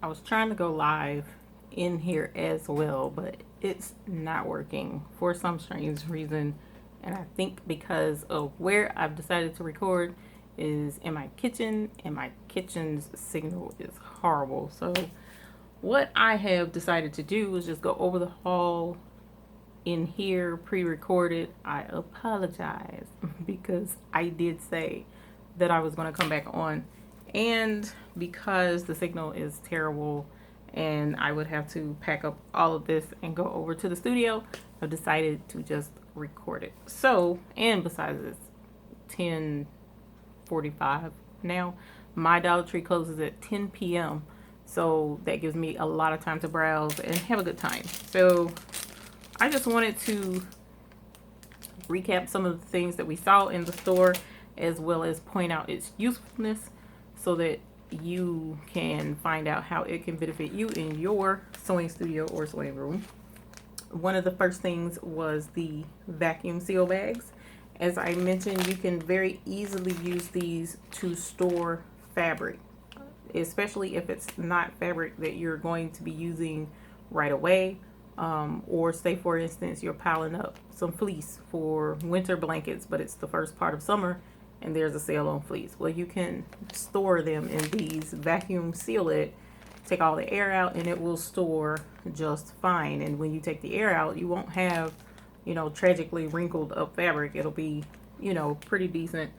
I was trying to go live in here as well, but it's not working for some strange reason. And I think because of where I've decided to record is in my kitchen, and my kitchen's signal is horrible. So what I have decided to do is just go over the hall in here pre-recorded. I apologize because I did say that I was going to come back on, and because the signal is terrible and I would have to pack up all of this and go over to the studio, I've decided to just record it. So, and besides, it's 10:45 now. My Dollar Tree closes at 10 p.m. So that gives me a lot of time to browse and have a good time. So I just wanted to recap some of the things that we saw in the store, as well as point out its usefulness so that you can find out how it can benefit you in your sewing studio or sewing room. One of the first things was the vacuum seal bags. As I mentioned, you can very easily use these to store fabric, especially if it's not fabric that you're going to be using right away. Or say, for instance, you're piling up some fleece for winter blankets, but it's the first part of summer and there's a sale on fleece. Well, you can store them in these, vacuum seal it, take all the air out, and it will store just fine. And when you take the air out, you won't have, tragically wrinkled up fabric. It'll be, pretty decent.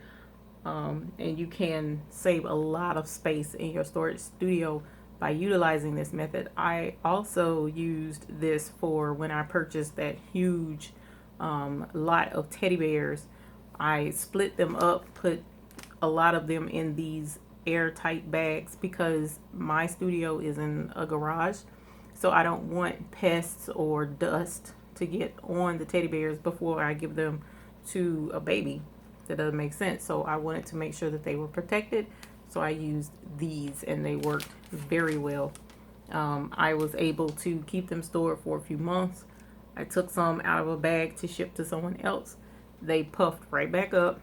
And you can save a lot of space in your storage studio by utilizing this method. I also used this for when I purchased that huge lot of teddy bears. I split them up, put a lot of them in these airtight bags because my studio is in a garage. So I don't want pests or dust to get on the teddy bears before I give them to a baby. That doesn't make sense. So I wanted to make sure that they were protected. So I used these and they worked very well. I was able to keep them stored for a few months. I took some out of a bag to ship to someone else. They puffed right back up.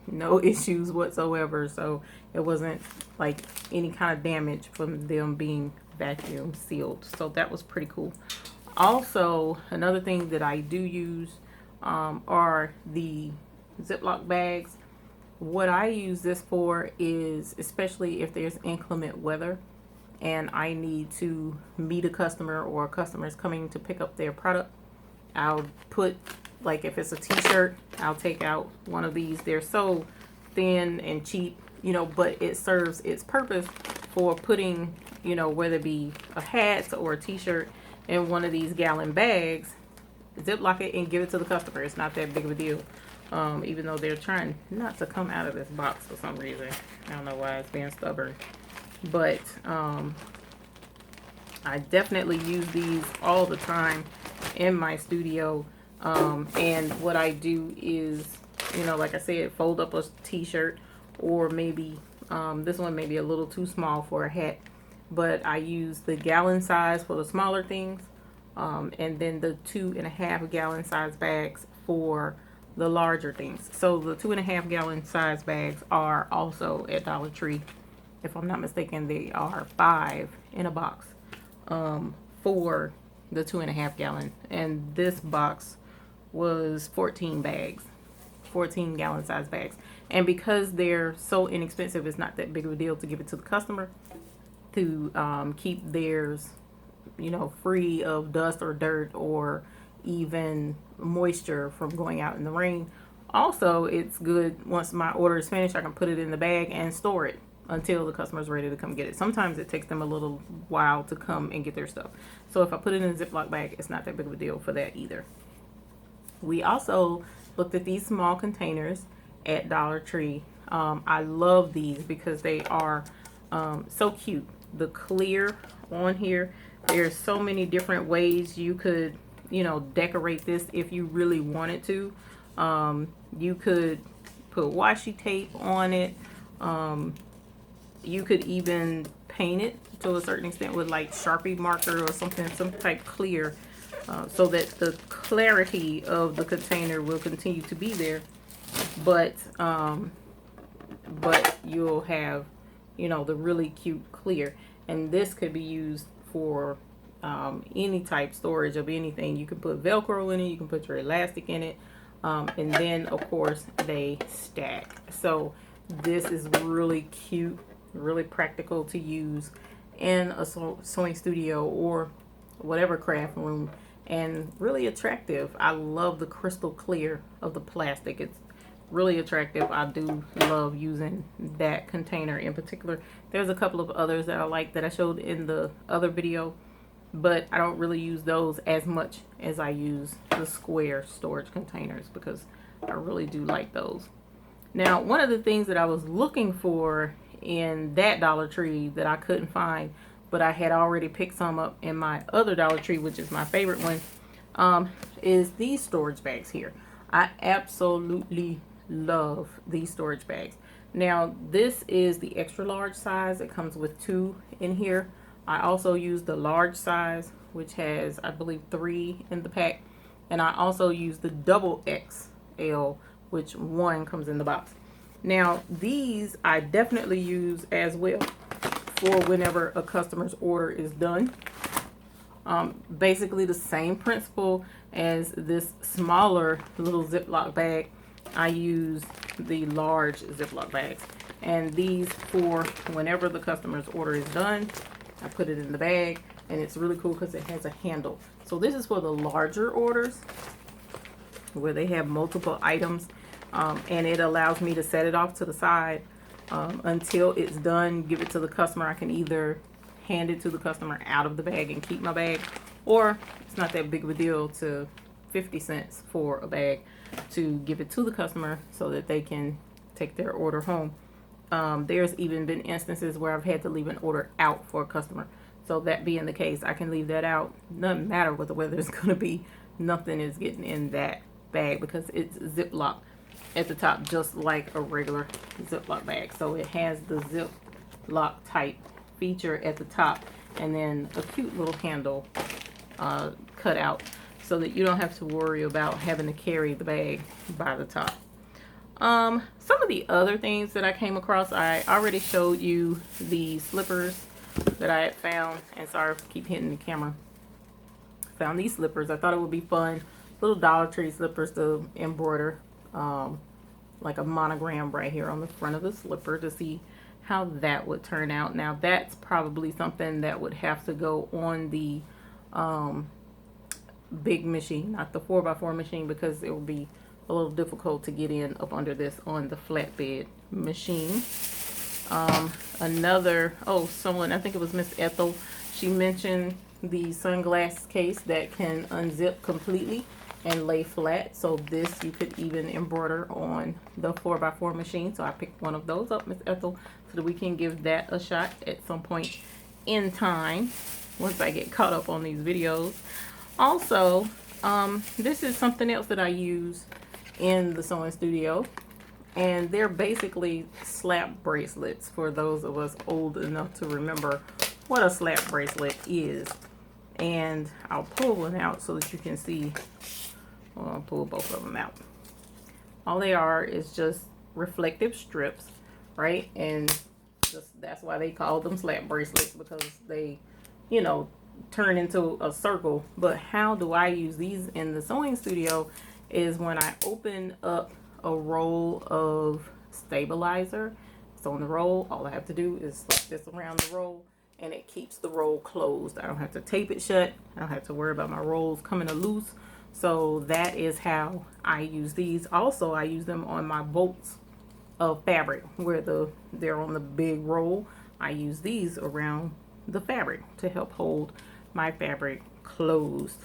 No issues whatsoever. So it wasn't like any kind of damage from them being vacuum sealed. So that was pretty cool. Also, another thing that I do use are the Ziplock bags. What I use this for is, especially if there's inclement weather and I need to meet a customer or a customer is coming to pick up their product, I'll put, like if it's a t-shirt, I'll take out one of these. They're so thin and cheap, but it serves its purpose for putting, whether it be a hat or a t-shirt in one of these gallon bags, Ziplock it and give it to the customer. It's not that big of a deal. Even though they're trying not to come out of this box for some reason. I don't know why it's being stubborn. But I definitely use these all the time in my studio. And what I do is, like I said, fold up a t-shirt, or maybe this one may be a little too small for a hat. But I use the gallon size for the smaller things. And then the 2.5 gallon size bags for the larger things. So the 2.5 gallon size bags are also at Dollar Tree. If I'm not mistaken, they are 5 in a box for the 2.5 gallon. And this box was 14 bags, 14 gallon size bags. And because they're so inexpensive, it's not that big of a deal to give it to the customer to keep theirs, free of dust or dirt or even moisture from going out in the rain. Also, it's good once my order is finished, I can put it in the bag and store it until the customer's ready to come get it. Sometimes it takes them a little while to come and get their stuff. So if I put it in a Ziploc bag, it's not that big of a deal for that either. We also looked at these small containers at Dollar Tree. I love these because they are so cute. The clear on here, there's so many different ways you could decorate this if you really wanted to. You could put washi tape on it. You could even paint it to a certain extent with like Sharpie marker or something, some type clear, so that the clarity of the container will continue to be there. But you'll have, the really cute clear. and this could be used for any type storage of anything. You can put Velcro in it, you can put your elastic in it, and then of course they stack. So this is really cute, really practical to use in a sewing studio or whatever craft room, and really attractive. I love the crystal clear of the plastic. It's really attractive. I do love using that container in particular. There's a couple of others that I like that I showed in the other video, but I don't really use those as much as I use the square storage containers because I really do like those. Now, one of the things that I was looking for in that Dollar Tree that I couldn't find, but I had already picked some up in my other Dollar Tree, which is my favorite one, is these storage bags here. I absolutely love these storage bags. Now, this is the extra large size. It comes with 2 in here. I also use the large size, which has, I believe, 3 in the pack. And I also use the double XL, which 1 comes in the box. Now, these I definitely use as well for whenever a customer's order is done. Basically the same principle as this smaller little Ziploc bag. I use the large Ziploc bags, and these for whenever the customer's order is done, I put it in the bag, and it's really cool because it has a handle. So this is for the larger orders where they have multiple items, and it allows me to set it off to the side until it's done, give it to the customer. I can either hand it to the customer out of the bag and keep my bag, or it's not that big of a deal to 50 cents for a bag to give it to the customer so that they can take their order home. There's even been instances where I've had to leave an order out for a customer. So that being the case, I can leave that out. Doesn't matter what the weather is going to be. Nothing is getting in that bag because it's Ziploc at the top, just like a regular Ziploc bag. So it has the Ziploc type feature at the top, and then a cute little handle cut out so that you don't have to worry about having to carry the bag by the top. Some of the other things that I came across, I already showed you the slippers that I had found, and sorry if I keep hitting the camera. Found these slippers. I thought it would be fun, little Dollar Tree slippers to embroider like a monogram right here on the front of the slipper to see how that would turn out. Now that's probably something that would have to go on the big machine, not the 4x4 machine, because it would be a little difficult to get in up under this on the flatbed machine. Someone, I think it was Miss Ethel, she mentioned the sunglass case that can unzip completely and lay flat. So this you could even embroider on the 4x4 machine. So I picked one of those up, Miss Ethel, so that we can give that a shot at some point in time once I get caught up on these videos. Also, this is something else that I use in the sewing studio, and they're basically slap bracelets for those of us old enough to remember what a slap bracelet is. And I'll pull one out so that you can see. Well, I'll pull both of them out. All they are is just reflective strips, right? And that's why they call them slap bracelets, because they, you know, turn into a circle. But how do I use these in the sewing studio is when I open up a roll of stabilizer. It's on the roll. All I have to do is slap this around the roll, and it keeps the roll closed. I don't have to tape it shut. I don't have to worry about my rolls coming loose. So that is how I use these. Also, I use them on my bolts of fabric where they're on the big roll. I use these around the fabric to help hold my fabric closed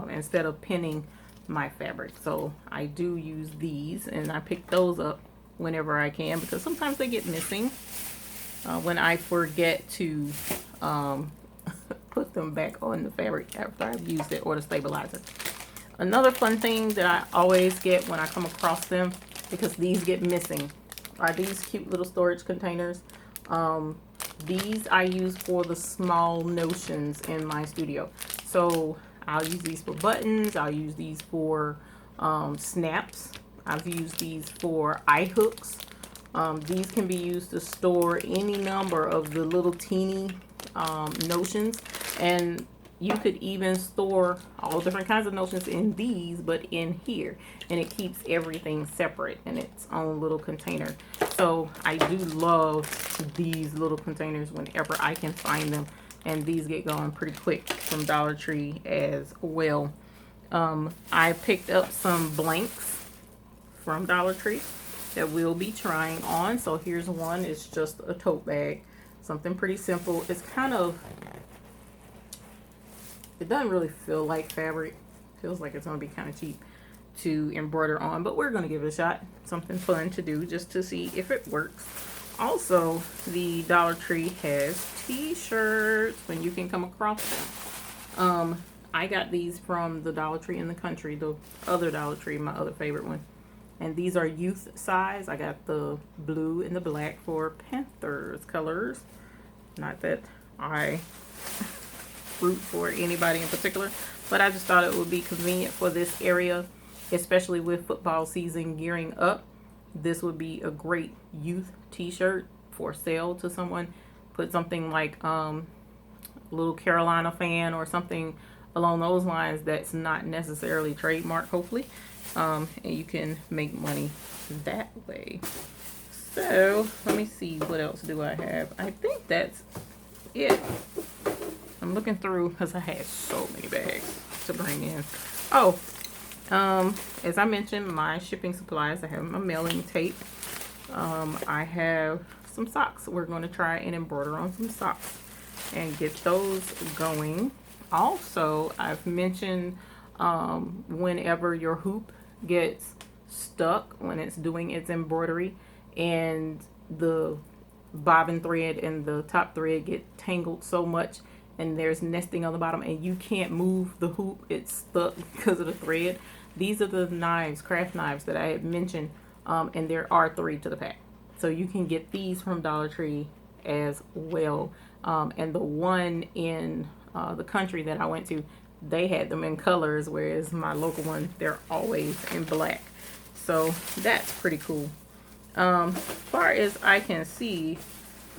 instead of pinning my fabric. So I do use these, and I pick those up whenever I can because sometimes they get missing when I forget to put them back on the fabric after I've used it, or the stabilizer. Another fun thing that I always get when I come across them, because these get missing, are these cute little storage containers. These I use for the small notions in my studio. So I'll use these for buttons. I'll use these for snaps. I've used these for eye hooks. These can be used to store any number of the little teeny notions, and you could even store all different kinds of notions in these, but in here, and it keeps everything separate in its own little container. So I do love these little containers whenever I can find them, and these get going pretty quick from Dollar Tree as well. I picked up some blanks from Dollar Tree that we'll be trying on. So here's one. It's just a tote bag, something pretty simple. It's kind of, it doesn't really feel like fabric. Feels like it's gonna be kind of cheap to embroider on, but we're gonna give it a shot. Something fun to do just to see if it works. Also, the Dollar Tree has t-shirts when you can come across them. I got these from the Dollar Tree in the country, the other Dollar Tree, my other favorite one. And these are youth size. I got the blue and the black for Panthers colors. Not that I root for anybody in particular, but I just thought it would be convenient for this area, especially with football season gearing up. This would be a great youth t-shirt for sale to someone. Put something like little Carolina fan or something along those lines that's not necessarily trademark, hopefully, and you can make money that way. So let me see, what else do I have? I think that's it. I'm looking through because I had so many bags to bring in. Oh, as I mentioned, my shipping supplies. I have my mailing tape. I have some socks. We're going to try and embroider on some socks and get those going. Also, I've mentioned whenever your hoop gets stuck when it's doing its embroidery and the bobbin thread and the top thread get tangled so much and there's nesting on the bottom and you can't move the hoop, it's stuck because of the thread. These are the knives, craft knives that I had mentioned, and there are 3 to the pack. So you can get these from Dollar Tree as well. And the one in the country that I went to, they had them in colors, whereas my local one, they're always in black. So that's pretty cool. As far as I can see,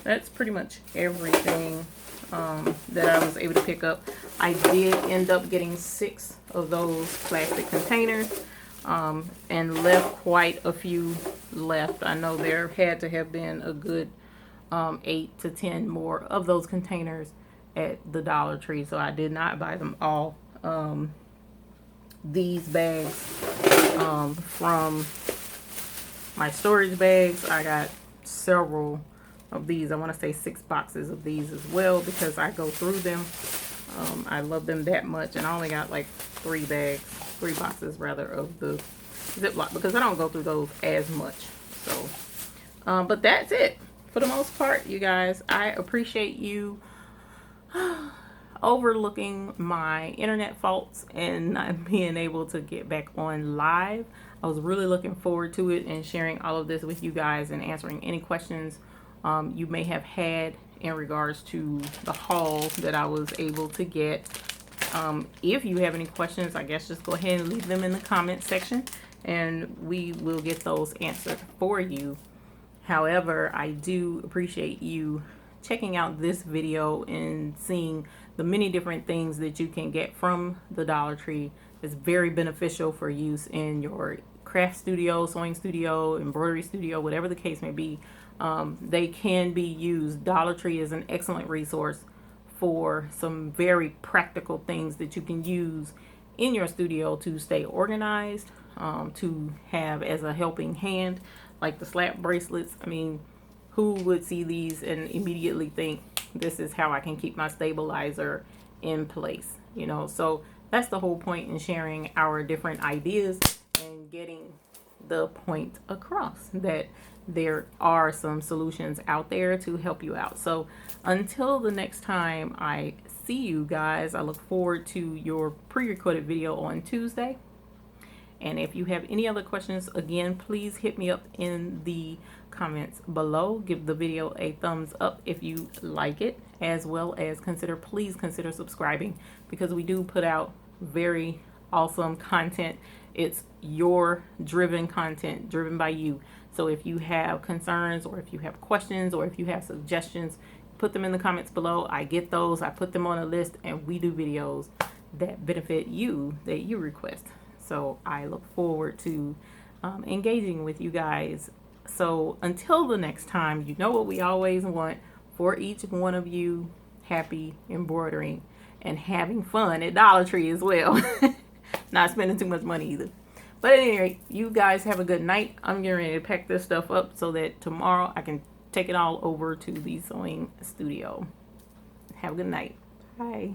that's pretty much everything that I was able to pick up. I did end up getting 6 of those plastic containers and left quite a few left. I know there had to have been a good 8 to 10 more of those containers at the Dollar Tree, so I did not buy them all. These bags from my storage bags, I got several of these. I want to say 6 boxes of these as well because I go through them. I love them that much, and I only got like 3 boxes rather of the Ziplock because I don't go through those as much. So but that's it for the most part, you guys. I appreciate you overlooking my internet faults and not being able to get back on live. I was really looking forward to it and sharing all of this with you guys and answering any questions you may have had in regards to the haul that I was able to get. If you have any questions, I guess just go ahead and leave them in the comment section and we will get those answered for you. However, I do appreciate you checking out this video and seeing the many different things that you can get from the Dollar Tree. It's very beneficial for use in your craft studio, sewing studio, embroidery studio, whatever the case may be. They can be used. Dollar Tree is an excellent resource for some very practical things that you can use in your studio to stay organized, to have as a helping hand, like the slap bracelets. I mean, who would see these and immediately think this is how I can keep my stabilizer in place, you know? So that's the whole point in sharing our different ideas and getting the point across that there are some solutions out there to help you out. So until the next time I see you guys, I look forward to your pre-recorded video on Tuesday. And if you have any other questions, again, please hit me up in the comments below. Give the video a thumbs up if you like it, as well as please consider subscribing, because we do put out very awesome content. It's your driven content, driven by you. So if you have concerns or if you have questions or if you have suggestions, put them in the comments below. I get those, I put them on a list, and we do videos that benefit you, that you request. So I look forward to engaging with you guys. So until the next time, you know what we always want for each one of you: happy embroidering and having fun at Dollar Tree as well. Not spending too much money either. But at any rate, you guys have a good night. I'm getting ready to pack this stuff up so that tomorrow I can take it all over to the sewing studio. Have a good night. Bye.